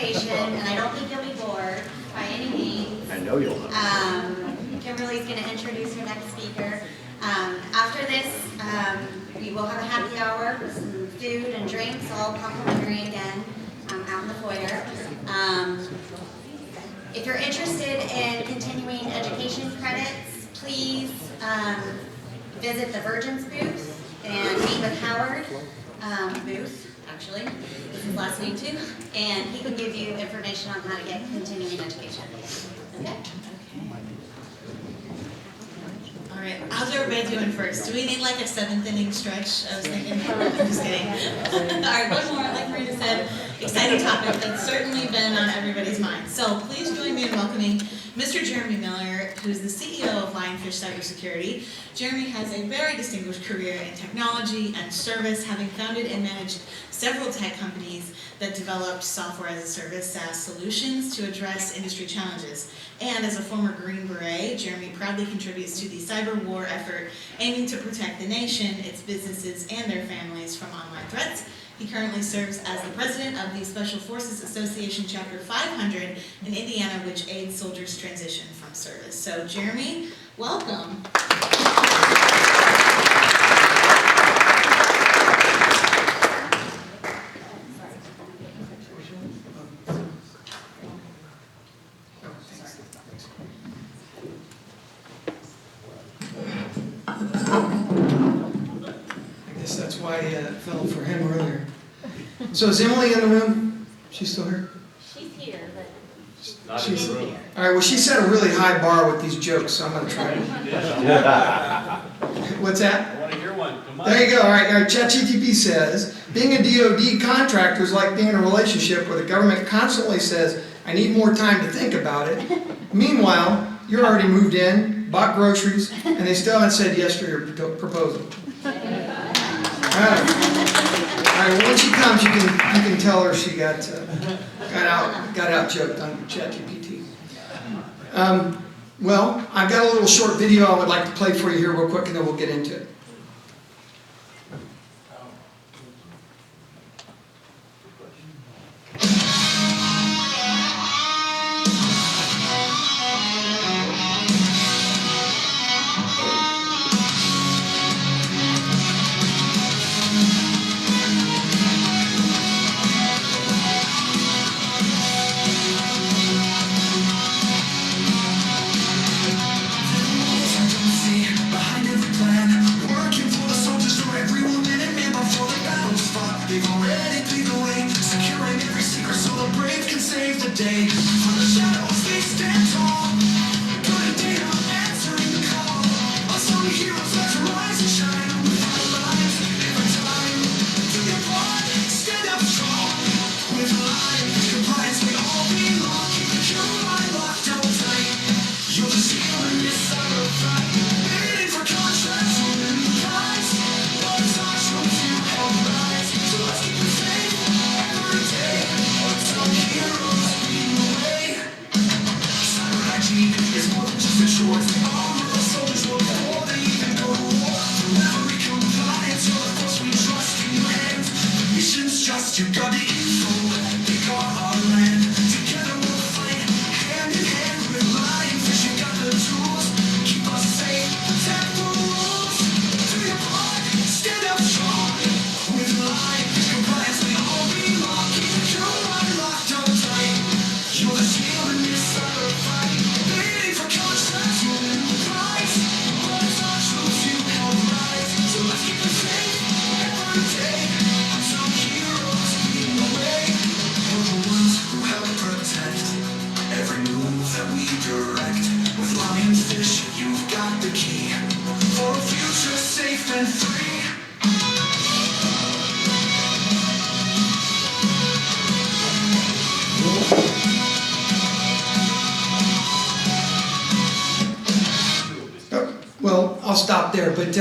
education, and I don't think you'll be bored by any means. I know you'll. Kimberly's going to introduce her next speaker. After this, we will have a happy hour with some food and drinks, all complimentary again, out in the foyer. If you're interested in continuing education credits, please visit the Virgin's booth and meet with Howard Booth, actually, this is his last name too, and he can give you information on how to get continuing education. Okay? All right, how's everybody doing first? Do we need like a 7th inning stretch? I was thinking, I'm just kidding. All right, one more, like Marita said, exciting topic that's certainly been on everybody's mind. So please join me in welcoming Mr. Jeremy Miller, who's the CEO of Lionfish Cybersecurity. Jeremy has a very distinguished career in technology and service, having founded and managed several tech companies that developed software as a service SaaS solutions to address industry challenges. And as a former Green Beret, Jeremy proudly contributes to the cyber war effort aiming to protect the nation, its businesses, and their families from online threats. He currently serves as the president of the Special Forces Association Chapter 500 in Indiana, which aids soldiers transition from service. So Jeremy, welcome. That's why it fell for him earlier. So is Emily in the room? She's still here? She's here, but Not in the room. All right, well, she set a really high bar with these jokes, so I'm going to try it. What's that? I want to hear one. Come on. There you go. All right, ChatGPT says, being a DoD contractor is like being in a relationship where the government constantly says, I need more time to think about it. Meanwhile, you're already moved in, bought groceries, and they still haven't said yes to your proposal. All right, well, when she comes, you can tell her she got out joked on ChatGPT. Well, I've got a little short video I would like to play for you here real quick, and then we'll get into it. Well, I'll stop there, but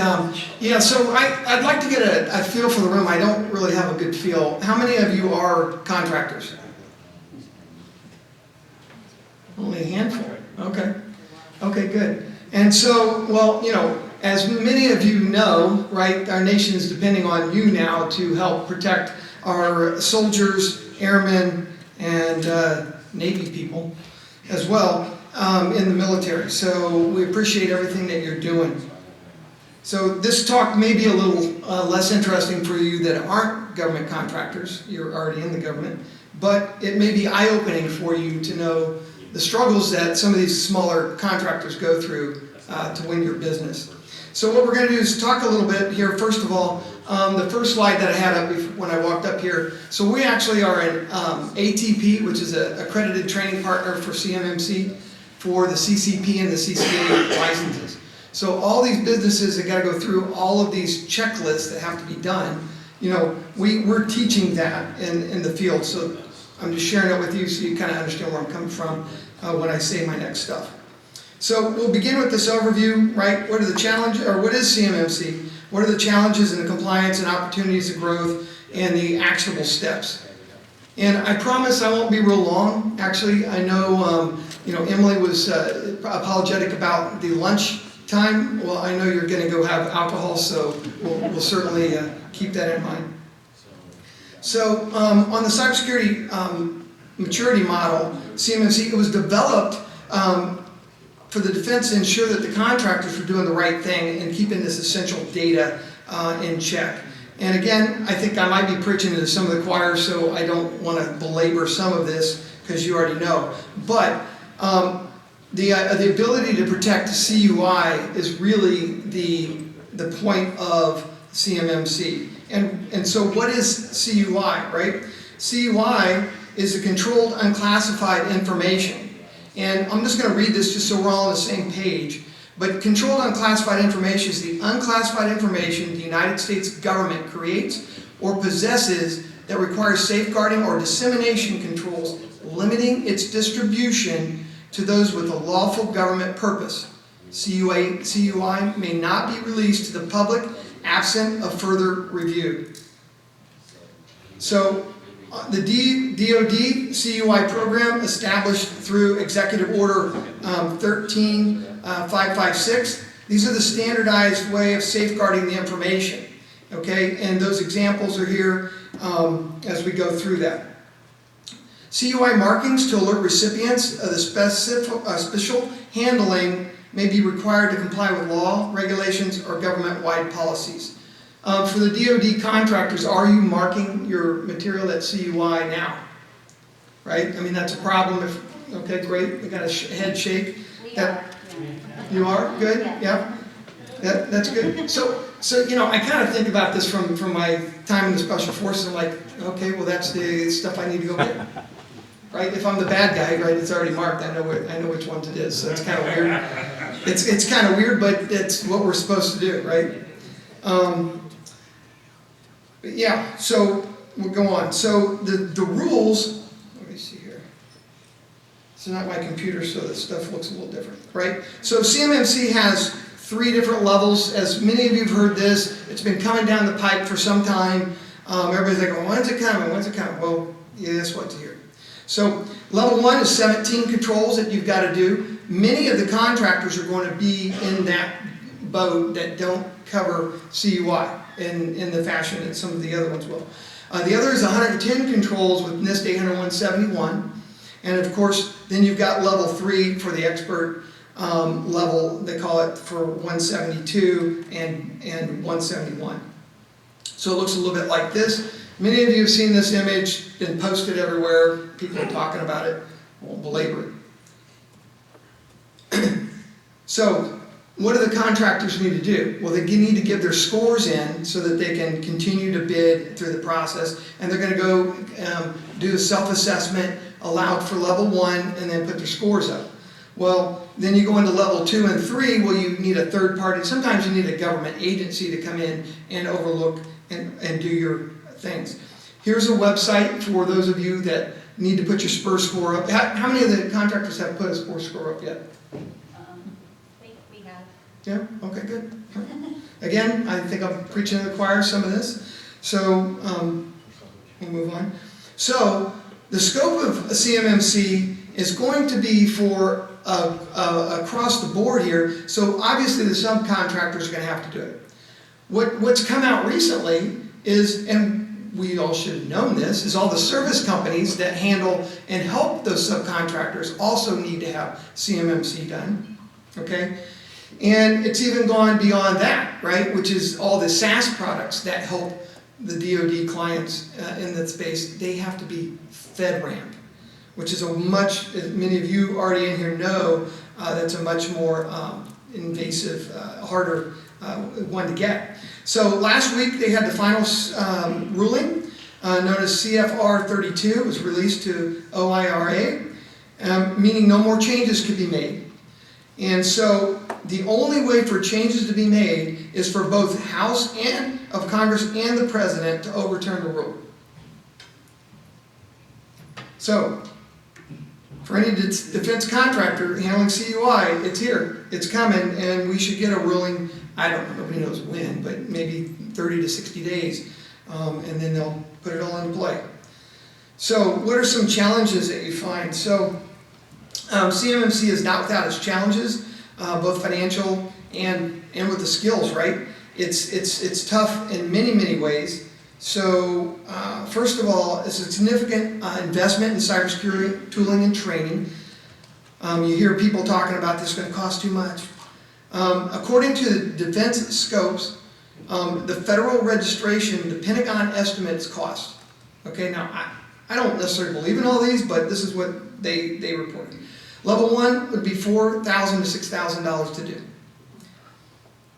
yeah, so I'd like to get a feel for the room. I don't really have a good feel. How many of you are contractors? Only a handful. Okay. Okay, good. And so, well, you know, as many of you know, right, our nation is depending on you now to help protect our soldiers, airmen, and Navy people as well in the military. So we appreciate everything that you're doing. So this talk may be a little less interesting for you that aren't government contractors. You're already in the government. But it may be eye-opening for you to know the struggles that some of these smaller contractors go through to win your business. So what we're going to do is talk a little bit here. First of all, the first slide that I had up when I walked up here. So we actually are an ATP, which is an accredited training partner for CMMC for the CCP and the CCA licenses. So all these businesses that got to go through all of these checklists that have to be done, you know, we're teaching that in the field. So I'm just sharing it with you so you kind of understand where I'm coming from when I say my next stuff. So we'll begin with this overview, right? What are the challenges, or what is CMMC? What are the challenges in the compliance and opportunities of growth and the actionable steps? And I promise I won't be real long. Actually, I know, you know, Emily was apologetic about the lunch time. Well, I know you're going to go have alcohol, so we'll certainly keep that in mind. So on the cybersecurity maturity model, CMMC, it was developed for the defense to ensure that the contractors were doing the right thing and keeping this essential data in check. And again, I think I might be preaching to some of the choir, so I don't want to belabor some of this because you already know. But the ability to protect CUI is really the point of CMMC. And so what is CUI, right? CUI is a controlled unclassified information. And I'm just going to read this just so we're all on the same page. But controlled unclassified information is the unclassified information the United States government creates or possesses that requires safeguarding or dissemination controls limiting its distribution to those with a lawful government purpose. CUI may not be released to the public absent of further review. So the DoD CUI program established through Executive Order 13556. These are the standardized way of safeguarding the information. Okay, and those examples are here as we go through that. CUI markings to alert recipients of the special handling may be required to comply with law, regulations, or government-wide policies. For the DoD contractors, are you marking your material at CUI now? Right? I mean, that's a problem. Okay, great. We got a head shake. We are. You are? Good? Yeah. That's good. So you know, I kind of think about this from my time in the Special Forces. I'm like, okay, well, that's the stuff I need to go get. Right? If I'm the bad guy, right, it's already marked. I know which ones it is. So it's kind of weird. It's kind of weird, but it's what we're supposed to do, right? Yeah, so we'll go on. So the rules, let me see here. It's not my computer, so this stuff looks a little different, right? So CMMC has 3 different levels. As many of you have heard this, it's been coming down the pipe for some time. Everybody's like, well, when's it coming? When's it coming? Well, yeah, that's what's here. So level 1 is 17 controls that you've got to do. Many of the contractors are going to be in that boat that don't cover CUI in the fashion that some of the other ones will. The other is 110 controls with NIST 800-171. And of course, then you've got level 3 for the expert level, they call it, for 172 and 171. So it looks a little bit like this. Many of you have seen this image, been posted everywhere, people are talking about it, I won't belabor it. So, what do the contractors need to do? Well, they need to give their scores in so that they can continue to bid through the process, and they're going to go do a self-assessment allowed for level 1 and then put their scores up. Well, then you go into level 2 and 3, well, you need a third party. Sometimes you need a government agency to come in and overlook and do your things. Here's a website for those of you that need to put your SPUR score up. How many of the contractors have put a SPUR score up yet? We have. Yeah? Okay, good. Again, I think I'm preaching to the choir some of this. So, we'll move on. So, the scope of a CMMC is going to be for across the board here. So, obviously, the subcontractors are going to have to do it. What's come out recently is, and we all should have known this, is all the service companies that handle and help those subcontractors also need to have CMMC done, okay? And it's even gone beyond that, right, which is all the SaaS products that help the DoD clients in that space. They have to be FedRAMP, which is a much, as many of you already in here know, that's a much more invasive, harder one to get. So last week they had the final ruling, known as CFR 32. It was released to OIRA, meaning no more changes could be made. And so the only way for changes to be made is for both the House of Congress and the President to overturn the rule. So, for any defense contractor handling CUI, it's here, it's coming, and we should get a ruling, I don't know, nobody knows when, but maybe 30 to 60 days, and then they'll put it all into play. So, what are some challenges that you find? So, CMMC is not without its challenges, both financial and with the skills, right? It's tough in many ways. So first of all, it's a significant investment in cybersecurity tooling and training. You hear people talking about this is going to cost too much. According to the defense scopes, the federal registration, the Pentagon estimates cost. Okay, now I don't necessarily believe in all these, but this is what they report. Level 1 would be $4,000 to $6,000 to do.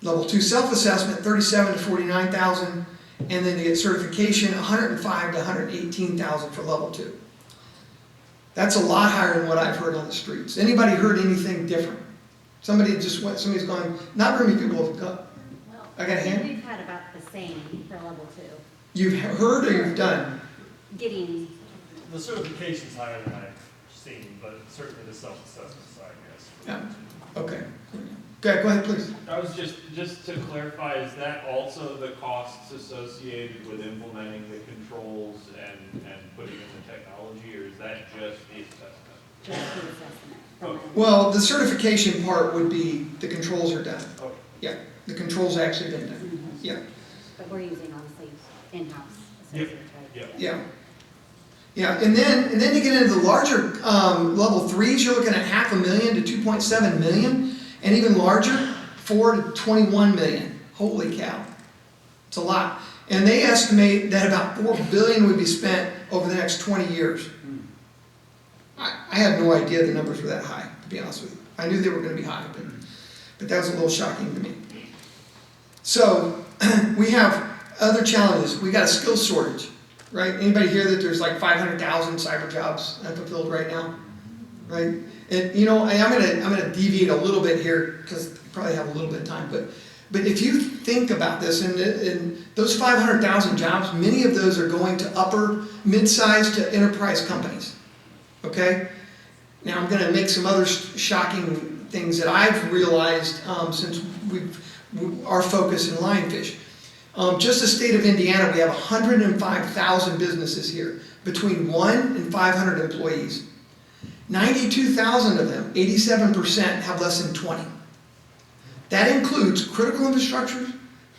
Level 2 self-assessment, $37,000 to $49,000, and then to get certification, $105,000 to $118,000 for level 2. That's a lot higher than what I've heard on the streets. Anybody heard anything different? Somebody's gone, not very many people have gone. Well, I got a hand? we've had about the same for level 2. You've heard or you've done? Getting, The certification's higher than I've seen, but certainly the self-assessment side, yes. Yeah, okay. Okay, go ahead, please. I was just to clarify, is that also the costs associated with implementing the controls and putting in the technology, or is that just the assessment? just the assessment. Okay. Well, the certification part would be the controls are done. Okay. Yeah, the controls actually been done. Mhm. Yeah, But we're using obviously in-house Yep. associates, right? Yep. yeah. Yeah, and then you get into the larger level 3s, you're looking at $500,000 to $2.7 million, and even larger, $4 to $21 million. Holy cow. It's a lot. And they estimate that about $4 billion would be spent over the next 20 years. I had no idea the numbers were that high, to be honest with you. I knew they were going to be high, but that was a little shocking to me. So, we have other challenges. We got a skills shortage, right? Anybody hear that there's like 500,000 cyber jobs unfulfilled right now? Right? And you know, I'm gonna deviate a little bit here because I probably have a little bit of time, but if you think about this, and those 500,000 jobs, many of those are going to upper, mid-sized to enterprise companies. Okay? Now I'm going to make some other shocking things that I've realized since our focus in lionfish. Just the state of Indiana, we have 105,000 businesses here, between 1 and 500 employees. 92,000 of them, 87%, have less than 20. That includes critical infrastructure,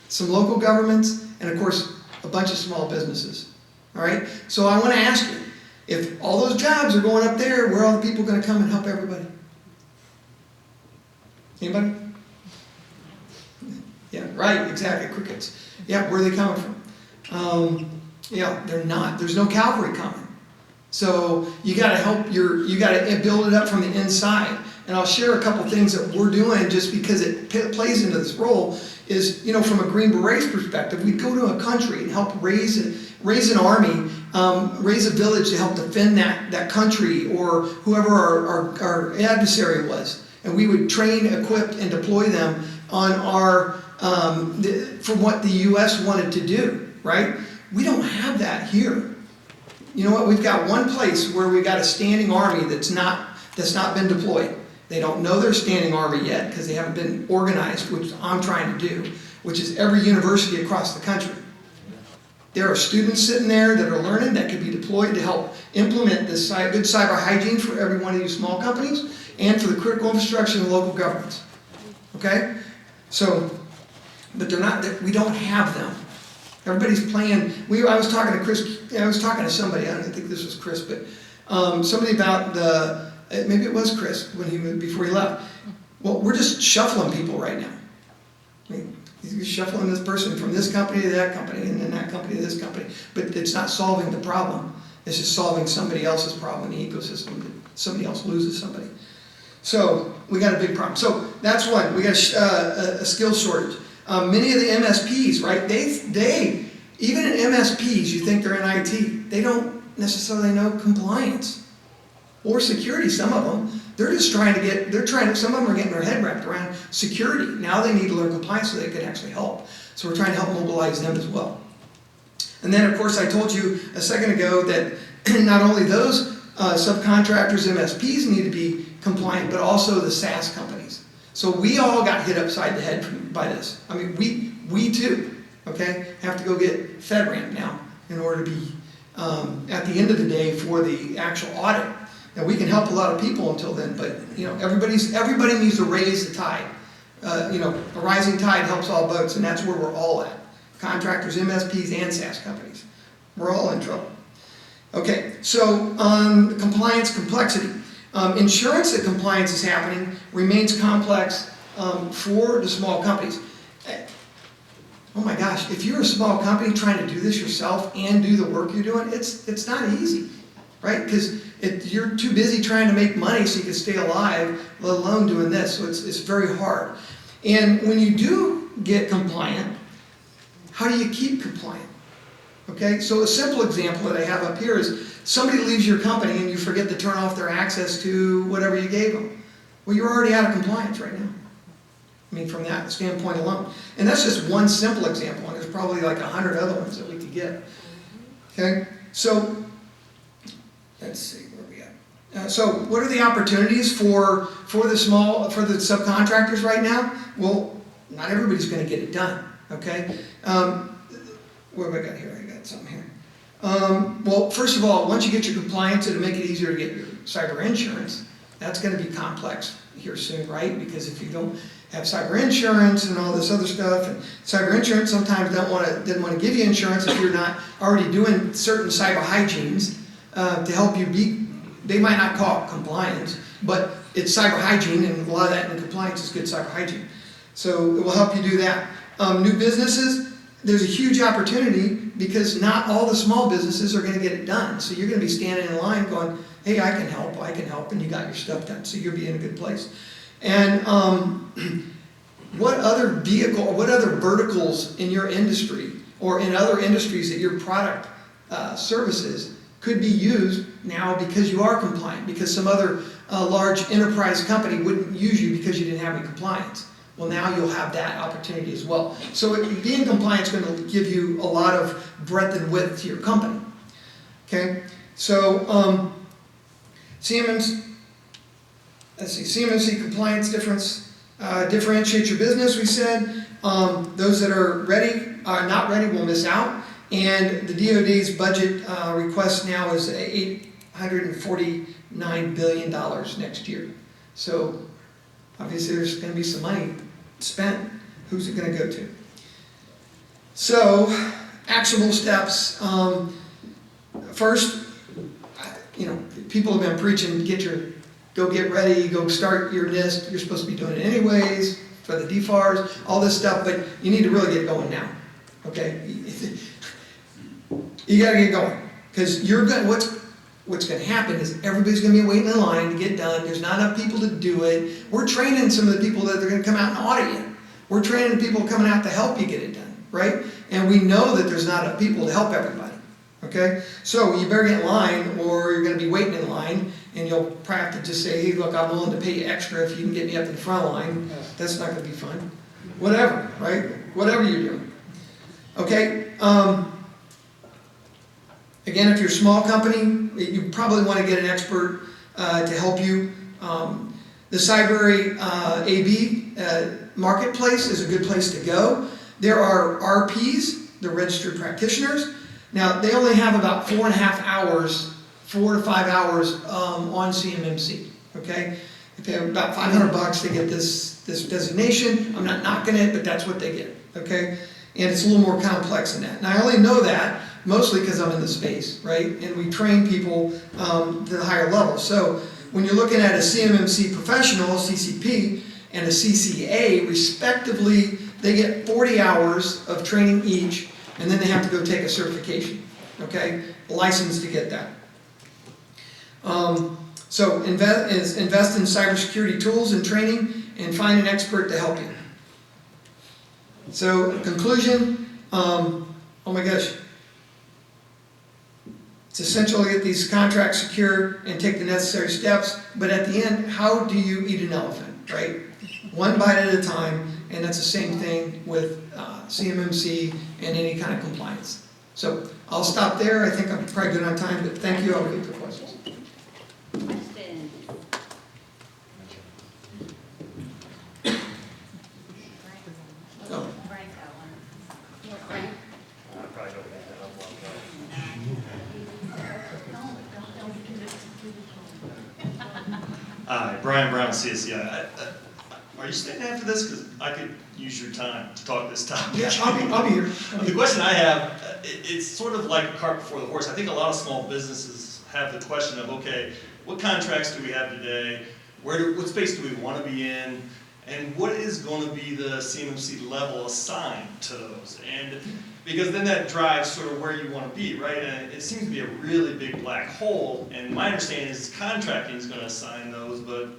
some local governments, and of course, a bunch of small businesses. All right? So I want to ask you, if all those jobs are going up there, where are all the people going to come and help everybody? Anybody? Yeah, right, exactly, crickets. Yeah, where are they coming from? Yeah, they're not. There's no cavalry coming. So you got to you got to build it up from the inside. And I'll share a couple things that we're doing just because it plays into this role. Is, you know, from a Green Berets perspective, we go to a country and help raise an army, raise a village to help defend that country or whoever our adversary was. And we would train, equip, and deploy them on for what the U.S. wanted to do, right? We don't have that here. You know what? We've got one place where we got a standing army that's not been deployed. They don't know they're a standing army yet because they haven't been organized, which I'm trying to do, which is every university across the country. There are students sitting there that are learning that could be deployed to help implement this good cyber hygiene for every one of these small companies and for the critical infrastructure and local governments. Okay? So, but they're not, we don't have them. Everybody's playing, I was talking to Chris, I was talking to somebody, I don't think this was Chris, but somebody about maybe it was Chris before he left. Well, we're just shuffling people right now. I mean, you're shuffling this person from this company to that company, and then that company to this company, but it's not solving the problem. It's just solving somebody else's problem in the ecosystem, that somebody else loses somebody. So we got a big problem. So that's one. We got a skill shortage. Many of the MSPs, right? They even in MSPs, you think they're in IT, they don't necessarily know compliance or security. Some of them, they're just trying to some of them are getting their head wrapped around security. Now they need to learn compliance so they can actually help. So we're trying to help mobilize them as well. And then, of course, I told you a second ago that not only those subcontractors, MSPs need to be compliant, but also the SaaS companies. So we all got hit upside the head by this. I mean, we too, okay, have to go get FedRAMP now in order to be at the end of the day for the actual audit. And we can help a lot of people until then, but everybody needs to raise the tide. A rising tide helps all boats, and that's where we're all at. Contractors, MSPs, and SaaS companies. We're all in trouble. Okay, so on compliance complexity. Insurance that compliance is happening remains complex for the small companies. Oh my gosh, if you're a small company trying to do this yourself and do the work you're doing, it's not easy, right? Because you're too busy trying to make money so you can stay alive, let alone doing this. So it's very hard. And when you do get compliant, how do you keep compliant? Okay, so a simple example that I have up here is somebody leaves your company and you forget to turn off their access to whatever you gave them. Well, you're already out of compliance right now. I mean, from that standpoint alone. And that's just one simple example, and there's probably like 100 other ones that we could get. Okay, so let's see where we at. So what are the opportunities for the subcontractors right now? Well, not everybody's going to get it done. Okay, what have I got here? I got something here. Well, first of all, once you get your compliance, it'll make it easier to get your cyber insurance. That's going to be complex here soon, right? Because if you don't have cyber insurance and all this other stuff, and cyber insurance sometimes didn't want to give you insurance if you're not already doing certain cyber hygienes to help you be. They might not call it compliance, but it's cyber hygiene, and a lot of that in compliance is good cyber hygiene. So it will help you do that. New businesses, there's a huge opportunity because not all the small businesses are going to get it done. So you're going to be standing in line going, hey, I can help, and you got your stuff done. So you'll be in a good place. And what other verticals in your industry or in other industries that your product services could be used now because you are compliant, because some other large enterprise company wouldn't use you because you didn't have any compliance. Well, now you'll have that opportunity as well. So being compliant is going to give you a lot of breadth and width to your company. Okay, so CMMC compliance differentiate your business, we said. Those that are not ready will miss out. And the DoD's budget request now is $849 billion next year. So obviously there's going to be some money spent. Who's it going to go to? So actionable steps. First, people have been preaching, go get ready, go start your NIST. You're supposed to be doing it anyways for the DFARS, all this stuff, but you need to really get going now. Okay, you got to get going because what's going to happen is everybody's going to be waiting in line to get done. There's not enough people to do it. We're training some of the people that are going to come out and audit you. We're training people coming out to help you get it done, right? And we know that there's not enough people to help everybody. Okay, so you better get in line, or you're going to be waiting in line, and you'll probably have to just say, hey, look, I'm willing to pay you extra if you can get me up in the front line. That's not going to be fun. Whatever, right? Whatever you're doing. Okay. Again, if you're a small company, you probably want to get an expert to help you. The Cyber AB marketplace is a good place to go. There are RPs, the registered practitioners. Now, they only have about 4 to 5 hours on CMMC, okay? If they have about $500 to get this designation, I'm not knocking it, but that's what they get, okay? And it's a little more complex than that. And I only know that mostly because I'm in the space, right? And we train people to the higher level. So when you're looking at a CMMC professional, CCP, and a CCA, respectively, they get 40 hours of training each, and then they have to go take a certification, okay? A license to get that. So invest in cybersecurity tools and training, and find an expert to help you. So conclusion, oh my gosh. It's essential to get these contracts secured and take the necessary steps, but at the end, how do you eat an elephant, right? One bite at a time, and that's the same thing with CMMC and any kind of compliance. So I'll stop there. I think I'm probably good on time, but thank you. I'll wait for questions. Questions? Oh. Frank's got one. Frank? Hi, Brian Brown, CSCI. Are you staying after this? Because I could use your time to talk this topic. Yeah, I'll be here. The question I have, it's sort of like a cart before the horse. I think a lot of small businesses have the question of, okay, what contracts do we have today? What space do we want to be in? And what is going to be the CMMC level assigned to those? And because then that drives sort of where you want to be, right? And it seems to be a really big black hole. And my understanding is contracting is going to assign those, but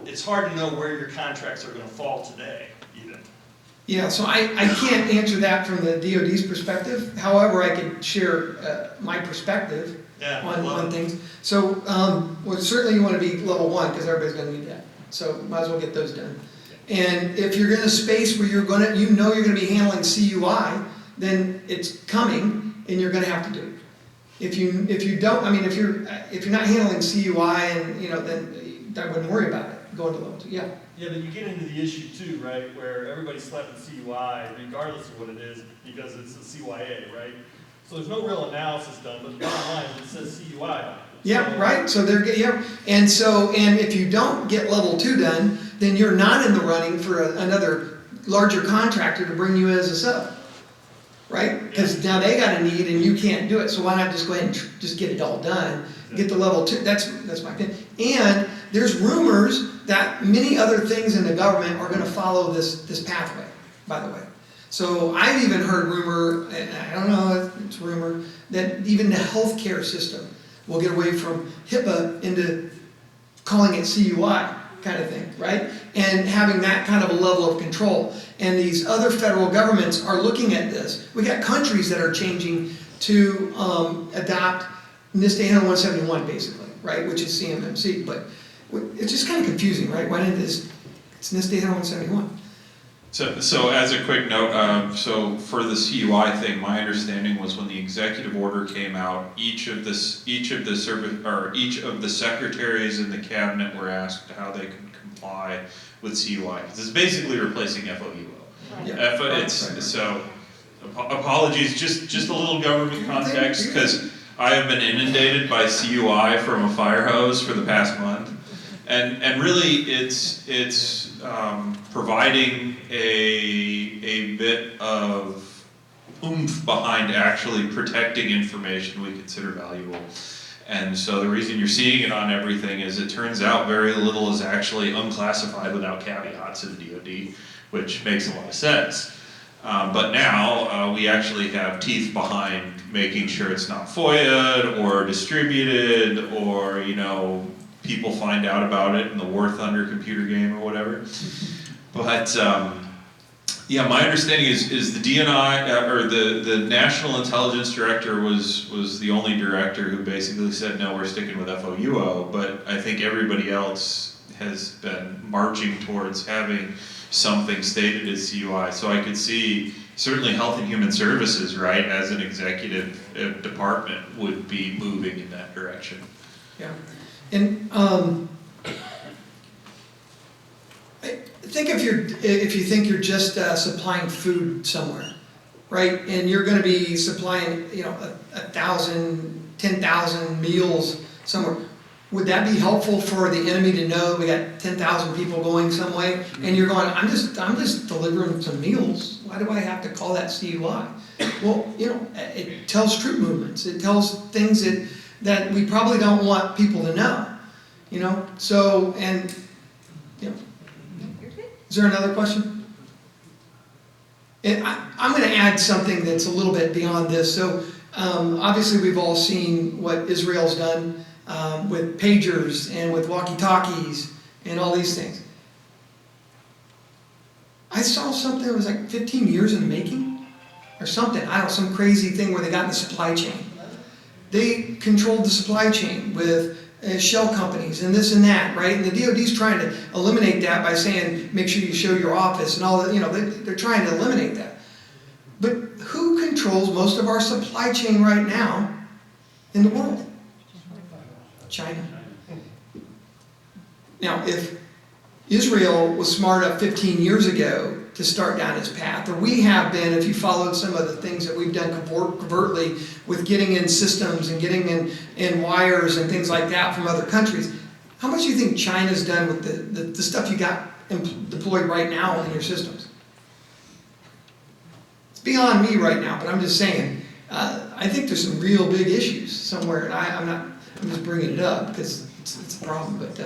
it's hard to know where your contracts are going to fall today, even. Yeah, so I can't answer that from the DoD's perspective. However, I can share my perspective on things. So, well, certainly you want to be level 1 because everybody's going to need that. So might as well get those done. And if you're in a space where you're going to, you know you're going to be handling CUI, then it's coming and you're going to have to do it. If you don't, I mean, if you're not handling CUI and then I wouldn't worry about it going to level 2. Yeah. Yeah, but you get into the issue too, right, where everybody's slapping CUI regardless of what it is because it's a CYA, right? So there's no real analysis done, but the bottom line is it says CUI on it. Yeah, right. So they're and if you don't get level 2 done, then you're not in the running for another larger contractor to bring you as a sub, right? Because now they got a need and you can't do it. So why not just go ahead and just get it all done, get the level 2? That's my opinion. And there's rumors that many other things in the government are going to follow this pathway. By the way. So I've even heard rumor, and I don't know, it's rumor, that even the healthcare system will get away from HIPAA into calling it CUI kind of thing, right? And having that kind of a level of control. And these other federal governments are looking at this. We got countries that are changing to adopt NIST 171 basically, right? Which is CMMC, but it's just kind of confusing, right? Why didn't this, it's NIST 171. So as a quick note, so for the CUI thing, my understanding was when the executive order came out, each of the secretaries in the cabinet were asked how they could comply with CUI. Because it's basically replacing FOUO. Yeah. So apologies, just a little government context, because I have been inundated by CUI from a fire hose for the past month. And really, it's providing a bit of oomph behind actually protecting information we consider valuable. And so the reason you're seeing it on everything is it turns out very little is actually unclassified without caveats in the DoD, which makes a lot of sense. But now we actually have teeth behind making sure it's not FOIA'd or distributed or, people find out about it in the War Thunder computer game or whatever. But yeah, my understanding is the DNI or the National Intelligence Director was the only director who basically said no, we're sticking with FOUO. But I think everybody else has been marching towards having something stated as CUI. So I could see certainly Health and Human Services, right, as an executive department would be moving in that direction. Yeah. And think if you think you're just supplying food somewhere, right? And you're going to be supplying 1,000, 10,000 meals somewhere. would that be helpful for the enemy to know we got 10,000 people going some way? And you're going, I'm just delivering some meals. Why do I have to call that CUI? Well, you know, it tells troop movements. It tells things that we probably don't want people to know. You know, so, and, you know, is there another question? And I'm going to add something that's a little bit beyond this. So, obviously we've all seen what Israel's done with pagers and with walkie-talkies and all these things. I saw something that was like 15 years in the making or something. I don't know, some crazy thing where they got in the supply chain. They controlled the supply chain with shell companies and this and that, right? And the DoD's trying to eliminate that by saying, make sure you show your office and all that, you know, they're trying to eliminate that. But who controls most of our supply chain right now in the world? China. Now, if Israel was smart enough 15 years ago to start down this path, or we have been, if you followed some of the things that we've done covertly with getting in systems and getting in wires and things like that from other countries, how much do you think China's done with the stuff you got deployed right now in your systems? It's beyond me right now, but I'm just saying, I think there's some real big issues somewhere, and I'm just bringing it up because it's a problem, but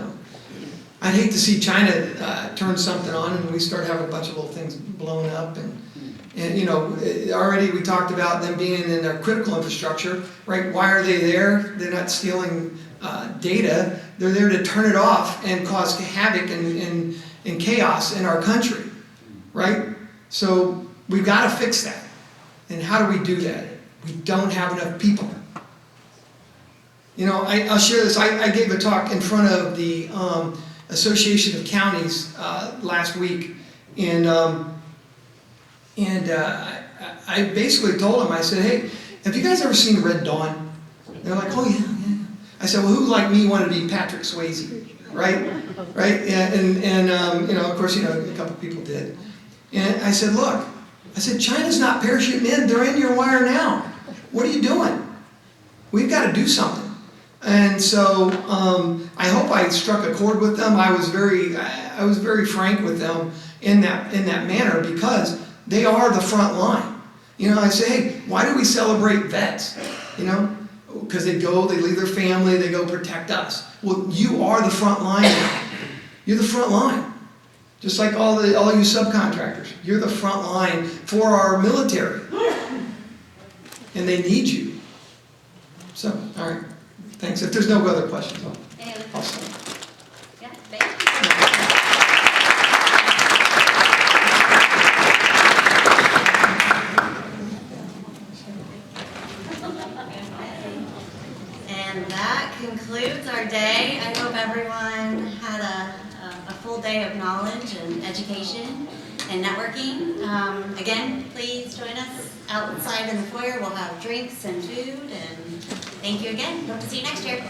I'd hate to see China turn something on and we start having a bunch of little things blowing up, and you know, already we talked about them being in their critical infrastructure, right? Why are they there? They're not stealing data. They're there to turn it off and cause havoc and chaos in our country, right? So we've got to fix that. And how do we do that? We don't have enough people. You know, I'll share this. I gave a talk in front of the Association of Counties last week, and I basically told them, I said, hey, have you guys ever seen Red Dawn? They're like, oh yeah. I said, well, who like me wanted to be Patrick Swayze, right? Right? And you know, of course, you know, a couple people did. And I said, look, I said, China's not parachuting in, they're in your wire now. What are you doing? We've got to do something. And so I hope I struck a chord with them. I was very frank with them in that manner, because they are the front line. You know, I say, hey, why do we celebrate vets? You know, because they leave their family, they go protect us. Well, you are the front line now. You're the front line. Just like all you subcontractors. You're the front line for our military. And they need you. So, all right. Thanks. If there's no other questions, I'll stop. Yeah, thank you. And that concludes our day. I hope everyone had a full day of knowledge and education and networking. Again, please join us outside in the foyer. We'll have drinks and food, and thank you again. Hope to see you next year.